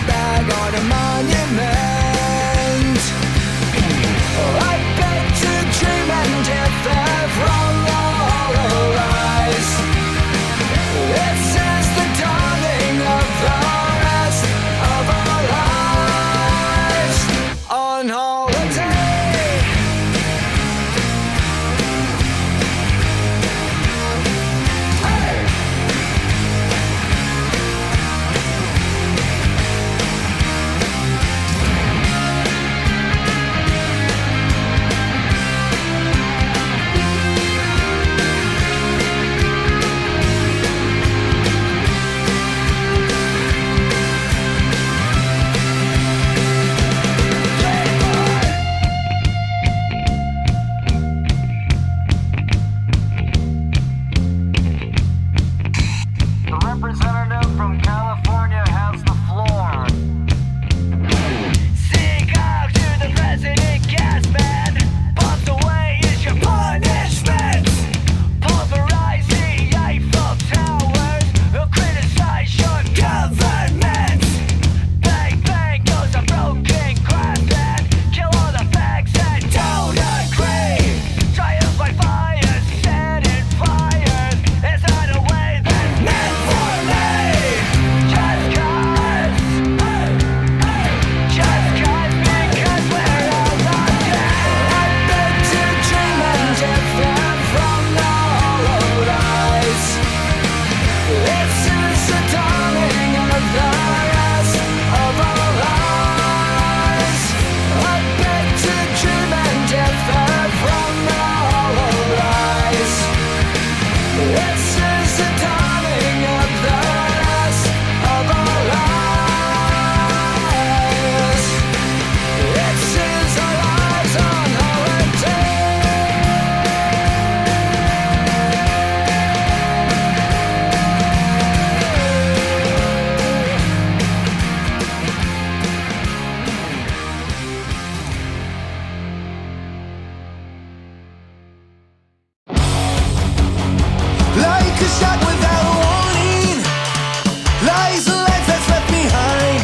bag on a monument. I beg to dream and if they're wrong, all arise. This is the dawning of the rest of our lives on holiday. Hey! The representative from California has the floor. Sing out to the president, gas man. Pumped away is your punishment. Pulverize the Eiffel Towers. Criticize your government. Bang, bang goes a broken glass and kill all the fags that don't agree. Triumph by fire, set in fires. Is that a way that's meant for me? Just cause, because we're all locked in. I beg to dream and if they're from the hollowed eyes. This is the dawning of the rest of our lives. I beg to dream and if they're from the hollowed eyes. This is the dawning of the rest of our lives. This is our lives on holiday. Like a shot without a warning, lies a life that's left behind.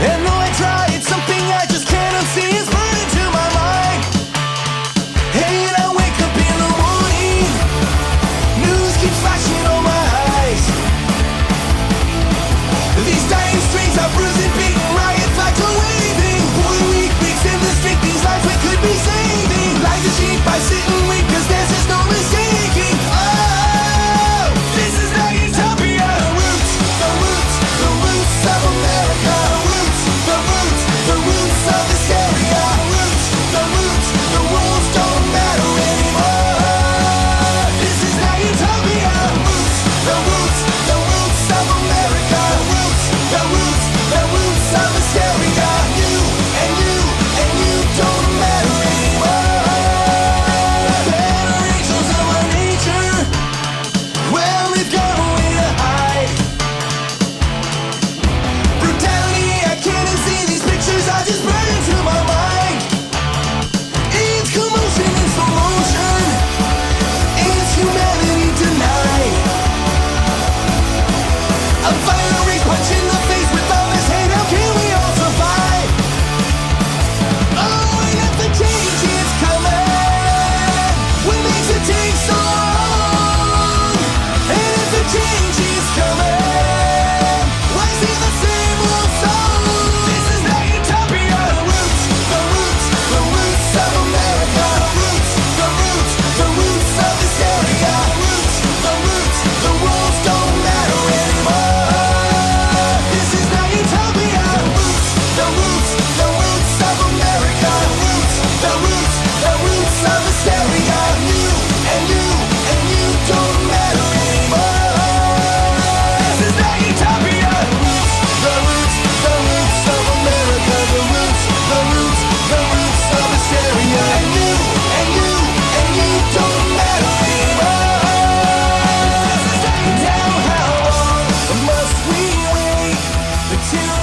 And though I try, it's something I just can't unsee. It's burning to my mind. And I wake up in the morning, news keeps flashing on my eyes. These dying streets are bruising, beaten, riot flags are waving. 4 weeks in the street, these lives we could be saving. Lives are cheap, I sit and weep, cause there's just no mistaking. Oh, this is the utopia. Roots, the roots, the roots of America. Roots, the roots, the roots of hysteria. Roots, the roots, the rules don't matter anymore. This is the utopia. Roots, the roots, the roots of America. Roots, the roots, the roots of hysteria. You and you and you don't matter anymore. Generations of our nature, well, they've gone away to hide. Brutality, I can't see these pictures, I just burn into my mind. It's commotion in slow motion, it's humanity denied. A fiery punch in the face with all this hate, how can we all survive? Oh, and if the change is coming, what makes it take so long? And if the change is coming, why sing the same old song? This is the utopia. Roots, the roots, the roots of America. Roots, the roots, the roots of hysteria. Roots, the roots, the rules don't matter anymore. This is the utopia. Roots, the roots, the roots of America. Roots, the roots, the roots of hysteria. You and you and you don't matter anymore. This is the utopia. Roots, the roots, the roots of America. The roots, the roots, the roots of hysteria. And you and you and you don't matter anymore. Now how long must we wait until